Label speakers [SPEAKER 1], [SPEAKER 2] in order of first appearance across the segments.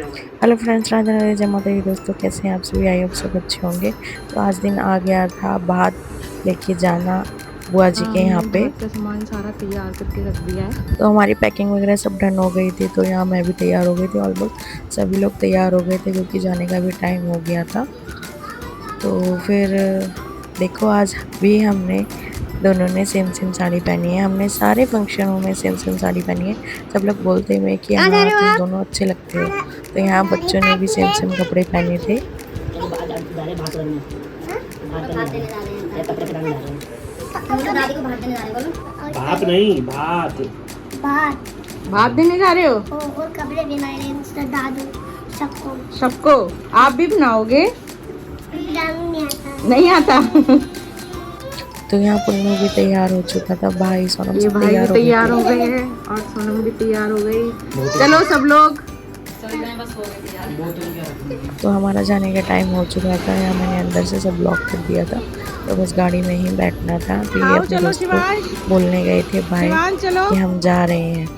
[SPEAKER 1] Hello friends, Radhe Radhe, जय माता दी। दोस्तों, कैसे हैं आप सभी? आई होप सब अच्छे होंगे। तो आज दिन आ गया था भात लेके जाना बुआ जी के यहाँ
[SPEAKER 2] हमने
[SPEAKER 1] पे।
[SPEAKER 2] भात का सामान सारा तैयार करके रख दिया है।
[SPEAKER 1] तो हमारी पैकिंग वगैरह सब डन हो गई थी। तो यहाँ मैं भी तैयार हो गई थी, ऑलमोस्ट सभी लोग तैयार हो गए थे क्योंकि जाने का भी टाइम हो गया था। तो फिर देखो, आज भी हमने दोनों ने सेम सेम साड़ी पहनी है। हमने सारे फंक्शनों में सेम सेम साड़ी पहनी है। सब लोग बोलते हुए कि हाँ, तुम दोनों अच्छे लगते हो। तो यहाँ बच्चों ने भी सेम सेम कपड़े पहने थे।
[SPEAKER 3] भात नहीं, भात
[SPEAKER 4] भात
[SPEAKER 2] भात देने जा रहे हो
[SPEAKER 4] और कपड़े भी लाए उसका दादू सबको
[SPEAKER 2] सबको? आप भी बनाओगे?
[SPEAKER 4] नहीं आता
[SPEAKER 2] नहीं आता।
[SPEAKER 1] तो यहाँ पुन्नू भी तैयार हो चुका था, भाई सोनम
[SPEAKER 2] ये
[SPEAKER 1] सब
[SPEAKER 2] भाई भी
[SPEAKER 1] तैयार
[SPEAKER 2] तैयार
[SPEAKER 1] हो
[SPEAKER 2] हो
[SPEAKER 1] गए
[SPEAKER 2] गए हैं और सोनम भी तैयार हो गई। चलो सब लोग।
[SPEAKER 1] थे। तो हमारा जाने का टाइम हो चुका था। यहाँ मैंने अंदर से सब लॉक कर दिया था, तो बस गाड़ी में ही बैठना था। तो ये
[SPEAKER 2] आओ
[SPEAKER 1] अपने
[SPEAKER 2] चलो
[SPEAKER 1] दोस्त को
[SPEAKER 2] शिवान,
[SPEAKER 1] बोलने गए थे भाई
[SPEAKER 2] शिवान चलो।
[SPEAKER 1] कि हम जा रहे हैं।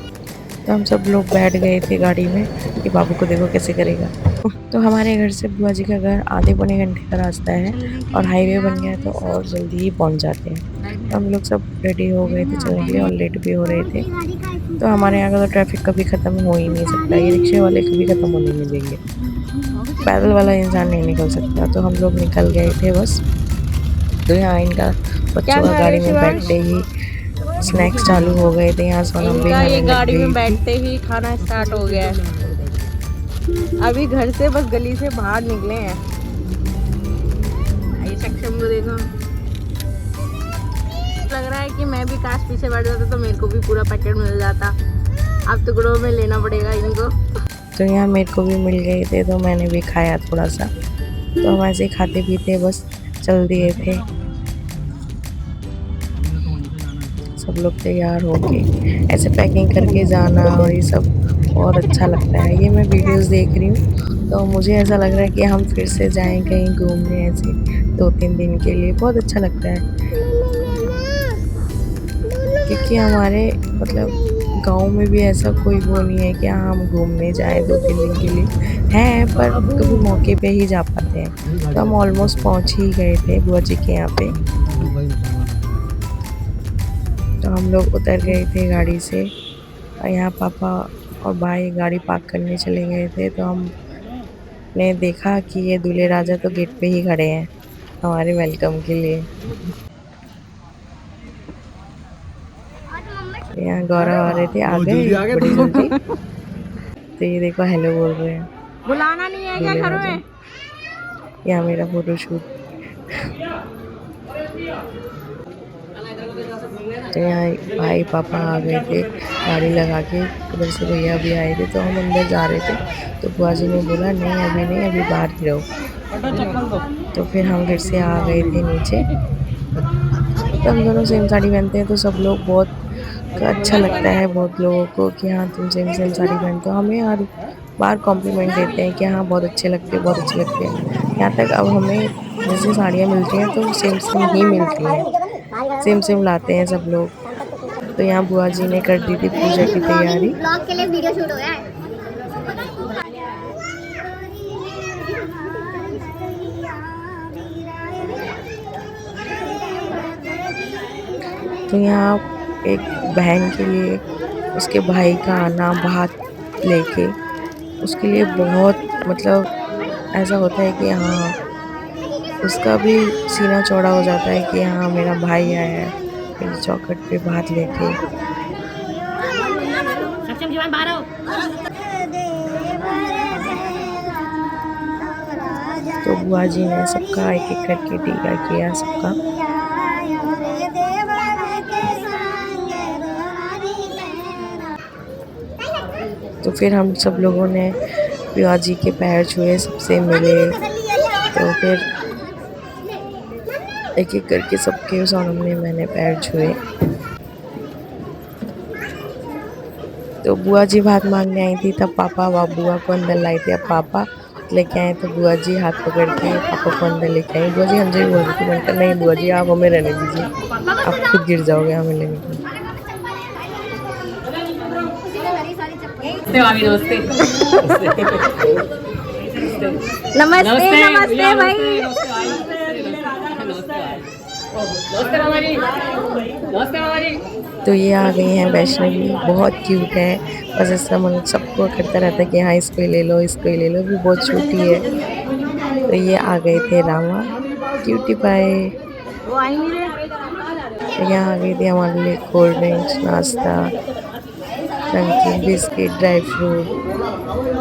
[SPEAKER 1] तो हम सब लोग बैठ गए थे गाड़ी में कि बाबू को देखो कैसे करेगा। तो हमारे घर से बुआ जी का घर आधे पौने घंटे का रास्ता है और हाईवे बन गया है, तो और जल्दी ही पहुंच जाते हैं। तो हम लोग सब रेडी हो गए थे चलने के लिए और लेट भी हो रहे थे। तो हमारे यहाँ का तो ट्रैफिक कभी ख़त्म हो ही नहीं सकता, ये रिक्शे वाले कभी ख़त्म होने नहीं देंगे। पैदल वाला इंसान नहीं निकल सकता। तो हम लोग निकल गए थे बस। तो यहाँ इनका
[SPEAKER 2] क्या
[SPEAKER 1] बच्चों का
[SPEAKER 2] खा रहे
[SPEAKER 1] गाड़ी
[SPEAKER 2] हो
[SPEAKER 1] में
[SPEAKER 2] शिवांश?
[SPEAKER 1] बैठते ही स्नैक्स चालू हो गए थे। यहाँ सोनम भी
[SPEAKER 2] इनका ये
[SPEAKER 1] खाने लग
[SPEAKER 2] गाड़ी में
[SPEAKER 1] गई थी।
[SPEAKER 2] बैठते ही खाना स्टार्ट हो गया है। अभी घर से बस गली से बाहर निकले हैं। ये सक्षम को देखो, लग रहा है कि मैं भी काश पीछे बैठ जाता तो मेरे को भी पूरा पैकेट मिल जाता। अब टुकड़ों में लेना पड़ेगा इनको।
[SPEAKER 1] तो यहाँ मेरे को भी मिल गए थे, तो मैंने भी खाया थोड़ा सा। तो हम ऐसे ही खाते पीते बस चल दिए थे। सब लोग तैयार होके ऐसे पैकिंग करके जाना और ये सब बहुत अच्छा लगता है। ये मैं वीडियोस देख रही हूँ तो मुझे ऐसा लग रहा है कि हम फिर से जाएं कहीं घूमने, ऐसे 2-3 दिन के लिए। बहुत अच्छा लगता है क्योंकि हमारे मतलब गांव में भी ऐसा कोई वो नहीं है कि हाँ हम घूमने जाएं 2-3 दिन के लिए। है पर कभी मौके पे ही जा पाते हैं। तो हम ऑलमोस्ट पहुंच ही गए थे बुआ जी के यहाँ पे। तो हम लोग उतर गए थे गाड़ी से और यहाँ पापा और भाई गाड़ी पार्क करने चले गए थे। तो हमने देखा कि ये दूल्हे राजा तो गेट पे ही खड़े हैं हमारे वेलकम के लिए। यहाँ गौरव आ रहे थे, आ गए बड़ी जल्दी। तो ये देखो हेलो बोल रहे हैं
[SPEAKER 2] बुलाना नहीं है क्या
[SPEAKER 1] दूल्हे
[SPEAKER 2] घर
[SPEAKER 1] राजा।
[SPEAKER 2] में?
[SPEAKER 1] यहाँ मेरा फोटो शूट। तो यहाँ भाई पापा आ गए थे गाड़ी लगा के। उधर से भैया भी आए थे। तो हम अंदर जा रहे थे तो बुआ जी ने बोला नहीं अभी नहीं, अभी बाहर ही रहो। तो फिर हम फिर से आ गए थे नीचे। तो हम दोनों सेम साड़ी पहनते हैं तो सब लोग बहुत अच्छा लगता है बहुत लोगों को कि हाँ तुम सेम सेम साड़ी पहनते हो। हमें हर बार कॉम्प्लीमेंट देते हैं कि हाँ बहुत अच्छे लगते हैं, बहुत अच्छे लगते हैं। यहाँ तक अब हमें जैसे साड़ियाँ मिलती हैं तो सेम सेम ही मिलती हैं, सेम सेम लाते हैं सब लोग। तो यहाँ बुआ जी ने कर दी थी पूजा की तैयारी।
[SPEAKER 4] ब्लॉग के लिए वीडियो शूट हो गया है।
[SPEAKER 1] तो यहाँ एक बहन के लिए उसके भाई का आना भात लेके, उसके लिए बहुत मतलब ऐसा होता है कि हाँ उसका भी सीना चौड़ा हो जाता है कि हाँ मेरा भाई आया है मेरी चौखट पे भात लेके। तो बुआ जी ने सबका एक एक करके टीका किया सबका। तो फिर हम सब लोगों ने बुआ जी के पैर छुए, सबसे मिले। तो फिर एक एक करके सबके सोनम ने मैंने पैर छुए। तो बुआ जी भात मांगने आई थी तब पापा बुआ को अंदर लाए थे। अब पापा लेके आए तो बुआ जी हाथ पकड़ के पापा को अंदर लेके आई। बुआ जी हमसे भी बोल रही थी, मैंने कहा नहीं बुआ जी आप हमें रहने दीजिए, आप खुद गिर जाओगे हमें लेने के लिए।
[SPEAKER 5] नमस्ते भाभी, नमस्ते।
[SPEAKER 2] नमस्ते नमस्ते भाई।
[SPEAKER 5] नमस्ते मामा जी, नमस्ते मामा जी।
[SPEAKER 1] तो ये आ गई हैं वैष्णवी, बहुत क्यूट है। बस ऐसा मन सबको करता रहता है कि हाँ इसको ही ले लो, इसको ही ले लो, भी बहुत छोटी है। तो ये आ गए थे रामा, क्यूटी पाए।
[SPEAKER 2] वो आई नहीं रहे।
[SPEAKER 1] तो यहाँ आ गई थी हमारे लिए कोल्ड ड्रिंक्स, नाश्ता, नमकीन, बिस्किट, ड्राई फ्रूट।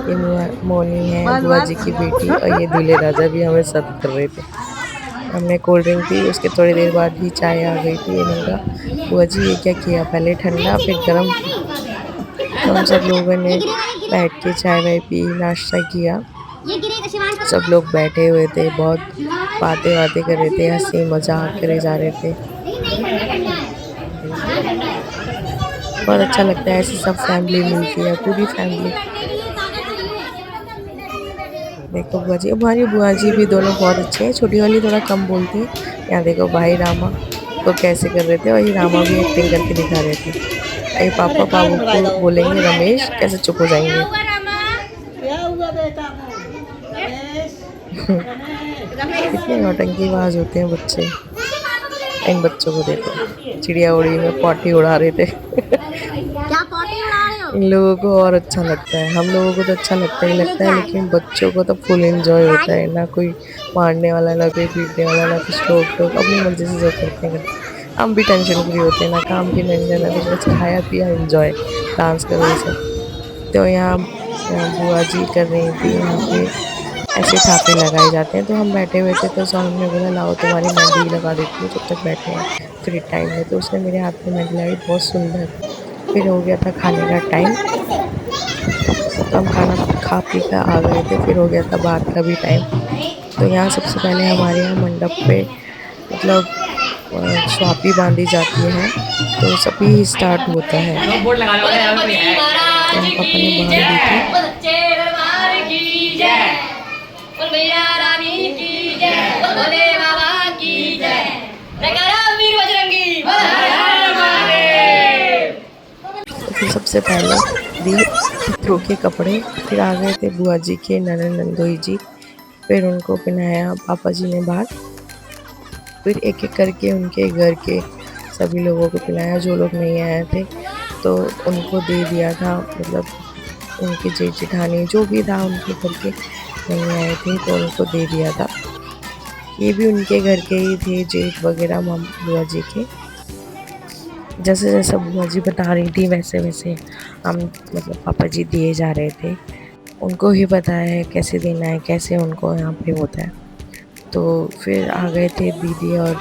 [SPEAKER 1] ये मोनी है बुआ जी की बेटी, और ये दूल्हे राजा भी हमें सर्व कर रहे थे। हमने कोल्ड ड्रिंक पी, उसके थोड़ी देर बाद ही चाय आ गई थी। मैंने कहा बुआ जी ये क्या किया, पहले ठंडा फिर गर्म। तो हम सब लोगों ने बैठ के चाय वाय पी, नाश्ता किया। सब लोग बैठे हुए थे, बहुत बातें कर रहे थे, हंसी मजाक करे जा रहे थे। बहुत अच्छा लगता है, ऐसी सब फैमिली मिलती है, पूरी फैमिली। देखो बुआ जी, हमारी बुआ जी भी दोनों बहुत अच्छे हैं, छोटी वाली थोड़ा कम बोलती है। यहाँ देखो भाई रामा तो कैसे कर रहे थे, और ये रामा भी एक्टिंग करके दिखा रहे थे। ये पापा बाबू को बोलेंगे रमेश, कैसे चुप हो जाएंगे। कितने नौटंकीबाज होते हैं बच्चे। इन बच्चों को देखो, चिड़िया उड़ी में पॉटी उड़ा रहे थे।
[SPEAKER 2] क्या पॉटी उड़ा रहे हो?
[SPEAKER 1] इन लोगों को और अच्छा लगता है, हम लोगों को तो अच्छा लगता ही लगता है, लेकिन बच्चों को तो फुल एंजॉय होता है। ना कोई मारने वाला, ना कोई पीटने वाला, ना कुछ रोक अपनी मर्जी से जो करते हैं। हम भी टेंशन फ्री होते हैं, ना काम की टेंशन, ना कुछ, बस खाया पिया एंजॉय, डांस कर रहे सब। तो यहाँ बुआ जी कर रही थी, यहाँ पे ऐसे थापे लगाए जाते हैं। तो हम बैठे हुए थे, तो साहब ने बोला लाओ तुम्हारी मेहंदी लगा देती हूँ जब तक बैठे हैं फ्री टाइम में। तो उसने मेरे हाथ में मेहंदी लगाई, बहुत सुंदर। फिर हो गया था खाने का टाइम, तो हम खाना खा पी कर आ गए थे। फिर हो गया था बात का भी टाइम। तो यहाँ सबसे पहले हमारे यहाँ मंडप पे मतलब स्वापी बांधी जाती है, तो सभी स्टार्ट होता है।
[SPEAKER 5] बोर्ड लगाने वाले यहाँ पे कोई है?
[SPEAKER 1] तो हम पापा ने बाहर देखी। तो फिर सबसे पहले दी पितरों के कपड़े, फिर आ गए थे बुआ जी के ननद नंदोई जी, फिर उनको पहनाया पापा जी ने बाहर। फिर एक एक करके उनके घर के सभी लोगों को पिलाया, जो लोग नहीं आए थे तो उनको दे दिया था। मतलब उनके जेठ जेठानी जो भी था उनके घर के नहीं आए थे तो उनको दे दिया था। ये भी उनके घर के ही थे, जेठ वगैरह बुआ जी के। जैसे जैसे बुआ जी बता रही थी वैसे वैसे हम मतलब पापा जी दिए जा रहे थे। उनको ही पता है कैसे देना है, कैसे उनको यहाँ पे होता है। तो फिर आ गए थे दीदी और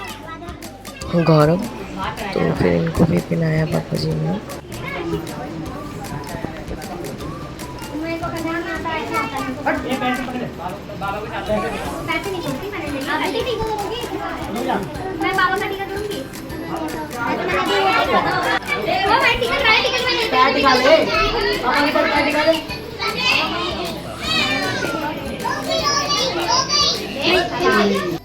[SPEAKER 1] गौरव, तो फिर इनको भी पिलाया पापा जी ने।
[SPEAKER 4] मैं बाबा का टिकट लूंगी।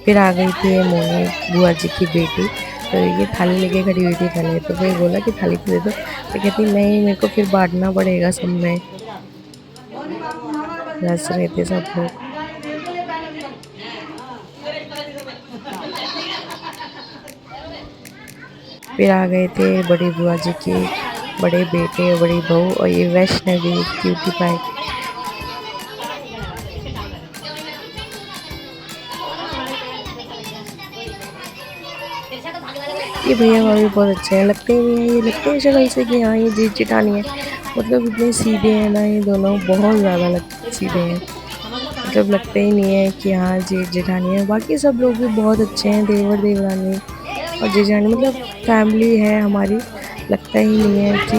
[SPEAKER 1] फिर आ गई थी मोनी बुआ जी की बेटी, तो ये थाली लेके खड़ी हुई थी पहले। तो फिर बोला कि थाली दे दो, तो कहती नहीं मेरे को फिर बांटना पड़ेगा सब में। हंस रहे थे सब लोग। फिर आ गए थे बड़ी बुआ जी के बड़े बेटे, बड़ी बहू, और ये वैष्णवी क्यूटी पाई। ये भैया भाभी बहुत अच्छे हैं, लगते ही नहीं है, ये लगते हैं शक्ल से कि हाँ ये जेठ जेठानी है। मतलब इतने सीधे हैं ना ये दोनों, बहुत ज़्यादा सीधे हैं। मतलब लगते ही नहीं है कि हाँ जेठ जेठानी है। बाकी सब लोग भी बहुत अच्छे हैं, देवर देवरानी और जेठानी, मतलब फैमिली है हमारी। लगता ही नहीं है कि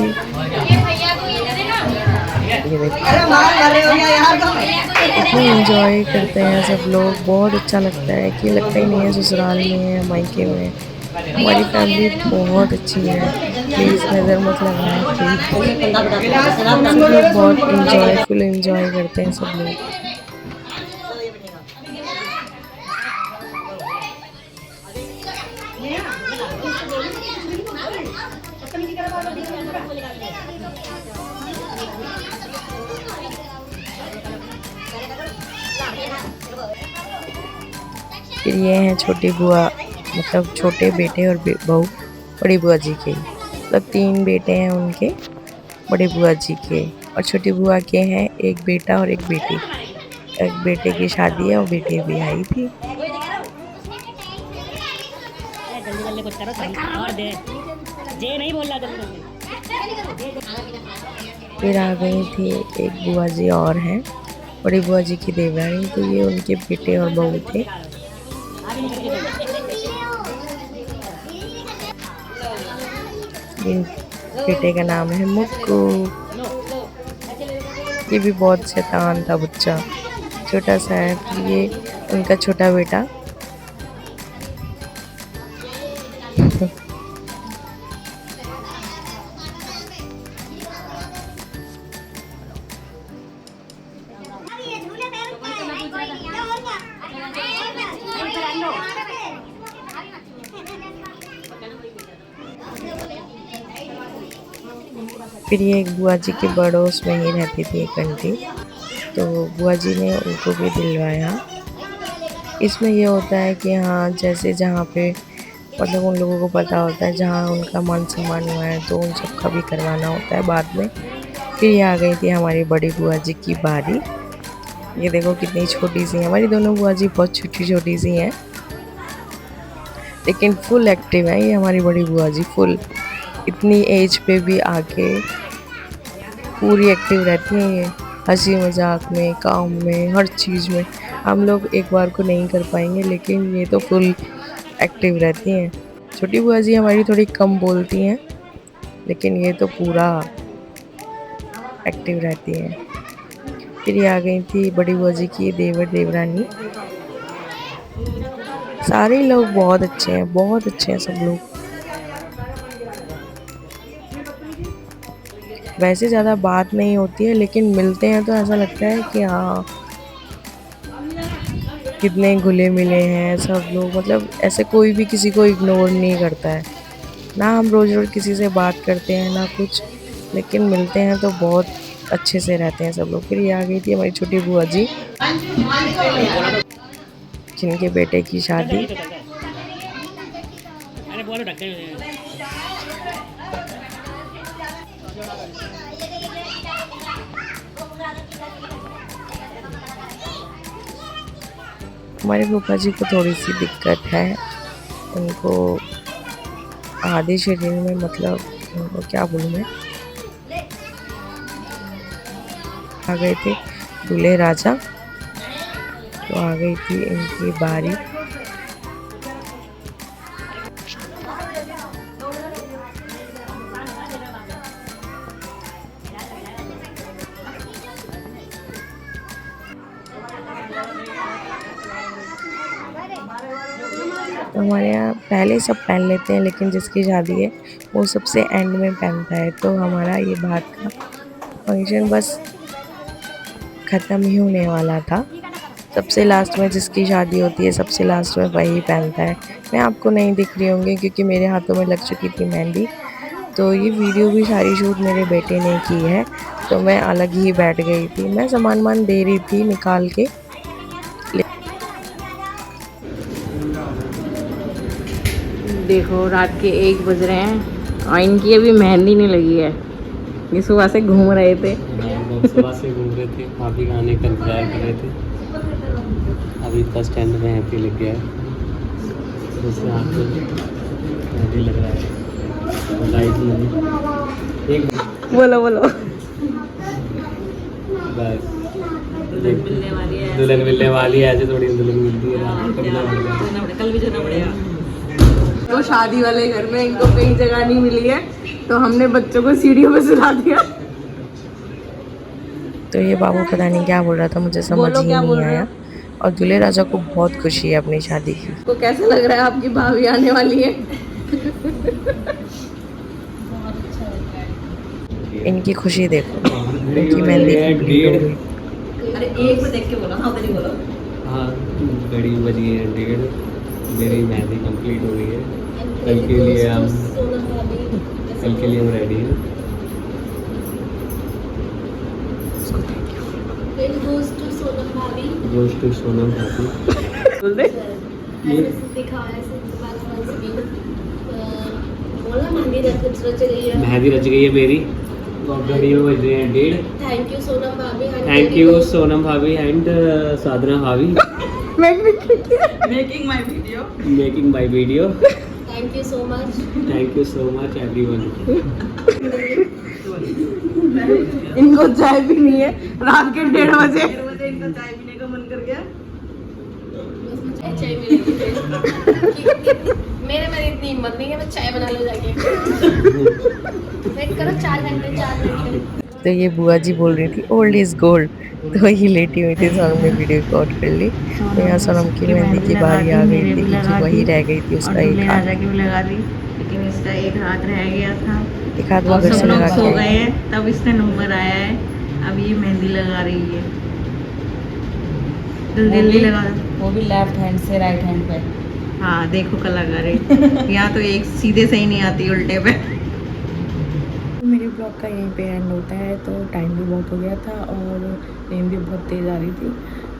[SPEAKER 1] इतनी एंजॉय करते हैं सब लोग, बहुत अच्छा लगता है कि लगता ही नहीं है ससुराल में है मायके में। हमारी फैमिली बहुत अच्छी है, प्लीज़ नज़र मत लगाएं प्लीज़। सब लोग बहुत फुल एंजॉय करते हैं सब लोग। फिर ये हैं छोटी बुआ, मतलब छोटे बेटे और बहू बड़ी बुआ जी के, मतलब 3 बेटे हैं उनके बड़ी बुआ जी के, और छोटी बुआ के हैं एक बेटा और एक बेटी। एक बेटे की शादी है और बेटी भी आई थी।
[SPEAKER 5] जल्दी जल्दी कुछ करो और दे जे नहीं बोल रहा जल्दी।
[SPEAKER 1] फिर आ गई थी एक बुआ जी और हैं, बड़ी बुआ जी की देवरानी, तो ये उनके बेटे और बहू थे। इन बेटे का नाम है मुक्कू। ये भी बहुत शैतान था बच्चा, छोटा सा है। फिर ये उनका छोटा बेटा। फिर ये एक बुआ जी के पड़ोस में ही रहती थी एक आंटी, तो बुआ जी ने उनको भी दिलवाया। इसमें ये होता है कि हाँ, जैसे जहाँ पे मतलब उन लोगों को पता होता है जहाँ उनका मान सम्मान हुआ है तो उन सब का भी करवाना होता है बाद में। फिर ये आ गई थी हमारी बड़ी बुआ जी की बारी। ये देखो कितनी छोटी सी है, हमारी दोनों बुआ जी बहुत छोटी छोटी सी हैं, लेकिन फुल एक्टिव है ये हमारी बड़ी बुआ जी। फुल इतनी एज पे भी आके पूरी एक्टिव रहती हैं ये, हंसी मजाक में, काम में, हर चीज़ में। हम लोग एक बार को नहीं कर पाएंगे, लेकिन ये तो फुल एक्टिव रहती हैं। छोटी बुआ जी हमारी थोड़ी कम बोलती हैं, लेकिन ये तो पूरा एक्टिव रहती हैं। फिर ये आ गई थी बड़ी बुआ जी की देवर देवरानी। सारे लोग बहुत अच्छे हैं, बहुत अच्छे हैं सब लोग। वैसे ज़्यादा बात नहीं होती है, लेकिन मिलते हैं तो ऐसा लगता है कि हाँ कितने घुले मिले हैं सब लोग। मतलब ऐसे कोई भी किसी को इग्नोर नहीं करता है ना। हम रोज़ रोज़ किसी से बात करते हैं ना कुछ, लेकिन मिलते हैं तो बहुत अच्छे से रहते हैं सब लोग। फिर ये आ गई थी हमारी छोटी बुआ जी, जिनके बेटे की शादी।
[SPEAKER 5] अरे बोलो ढक्कन
[SPEAKER 1] हमारे फूफा जी को थोड़ी सी दिक्कत है, उनको आधे शरीर में, मतलब उनको क्या बोलूँ मैं। आ गए थे दूल्हे राजा, तो आ गई थी इनकी बारी। तो हमारे यहाँ पहले सब पहन लेते हैं, लेकिन जिसकी शादी है वो सबसे एंड में पहनता है। तो हमारा ये बात का फंक्शन बस ख़त्म ही होने वाला था। सबसे लास्ट में जिसकी शादी होती है, सबसे लास्ट में वही पहनता है। मैं आपको नहीं दिख रही होंगी क्योंकि मेरे हाथों में लग चुकी थी मेहंदी। तो ये वीडियो भी सारी शूट मेरे बेटे ने की है, तो मैं अलग ही बैठ गई थी। मैं सामान दे रही थी निकाल के।
[SPEAKER 2] देखो रात के 1 बज रहे हैं और इनकी अभी मेहंदी नहीं लगी है। ये सुबह से घूम रहे थे।
[SPEAKER 3] सुबह से घूम रहे थे, भाभी का आने का इंतजार कर रहे थे। अभी फर्स्ट स्टैंड में हैप्पी लग गया है, उससे आपको हैप्पी लग रहा है। लाइट में एक
[SPEAKER 2] बोलो बोलो।
[SPEAKER 3] बस
[SPEAKER 2] मिलने वाली है,
[SPEAKER 3] दुल्हन मिलने वाली है। ऐसे थोड़ी दुल्हन मिलती है,
[SPEAKER 2] कल भी जाना पड़ेगा। तो शादी वाले घर में इनको कहीं जगह नहीं मिली है, तो हमने बच्चों को सीढ़ियों पे सुला दिया।
[SPEAKER 1] तो ये बाबू पता नहीं क्या बोल रहा था, मुझे समझ ही नहीं आया। और दूल्हे राजा को बहुत खुशी है अपनी शादी की।
[SPEAKER 2] तो कैसा लग रहा है, आपकी भाभी आने वाली है?
[SPEAKER 1] इनकी खुशी देखो, इनकी मेहंदी कंप्लीट हो गई।
[SPEAKER 2] अरे एक में देख के बोलो, हाँ उधर ही बोलो।
[SPEAKER 3] हाँ, घड़ी बजी है 1:30, मेरी मेहंदी कंप्लीट हो गई है। कल के लिए हम रेडी हैं। गोज टू सोनम भाभी।
[SPEAKER 2] बोल दे।
[SPEAKER 3] ये मेहंदी रच गई है मेरी। घड़ी में बज रहे हैं 1:30।
[SPEAKER 4] थैंक यू सोनम भाभी
[SPEAKER 3] थैंक यू सोनम भाभी एंड साधना भाभी
[SPEAKER 2] making my video.
[SPEAKER 3] Making my video.
[SPEAKER 4] Thank you so much
[SPEAKER 3] everyone.
[SPEAKER 2] इनको चाय भी नहीं है रात के 1:30 बजे। इनको चाय पीने का मन कर गया।
[SPEAKER 4] चाय मिलेगी मेरे में इतनी हिम्मत नहीं है मैं चाय बना लूँ जाके वेट करो 4 घंटे
[SPEAKER 1] तो ये बुआ जी बोल रही थी ओल्ड इज गोल्ड, तो वही लेटी हुई थी, सोनम ने वीडियो रिकॉर्ड कर ली। तो यहाँ सोनम की मेहंदी की बारी आ गई थी कि वही रह गई थी उसका एक हाथ।
[SPEAKER 2] राजा की भी लगा दी लेकिन इसका एक हाथ रह गया था।
[SPEAKER 1] एक हाथ
[SPEAKER 2] और
[SPEAKER 1] वगैरह
[SPEAKER 2] सब
[SPEAKER 1] से
[SPEAKER 2] लोग
[SPEAKER 1] लगा
[SPEAKER 2] सो
[SPEAKER 1] के
[SPEAKER 2] गए हैं तब इसका नंबर आया है। अब ये मेहंदी लगा रही है। जल्दी लगा दो।
[SPEAKER 5] वो भी लेफ्ट हैंड से राइट हैंड पे।
[SPEAKER 2] हाँ देखो कलाकारी यहाँ तो एक सीधे से ही नहीं आती उल्टे पे।
[SPEAKER 1] मेरे ब्लॉग का यहीं पे एंड होता है। तो टाइम भी बहुत हो गया था और रेन भी बहुत तेज़ आ रही थी,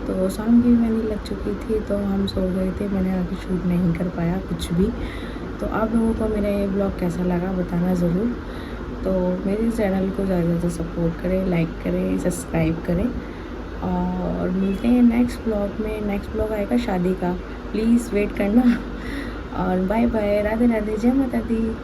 [SPEAKER 1] तो शाम की मेहंदी लग चुकी थी तो हम सो गए थे। मैंने आगे शूट नहीं कर पाया कुछ भी। तो आप लोगों को मेरा ये ब्लॉग कैसा लगा बताना ज़रूर। तो मेरे चैनल को ज़्यादा से ज़्यादा सपोर्ट करें, लाइक करें, सब्सक्राइब करें और मिलते हैं नेक्स्ट ब्लॉग में। नेक्स्ट ब्लॉग आएगा शादी का, प्लीज़ वेट करना। और बाय बाय, राधे राधे, जय माता दी।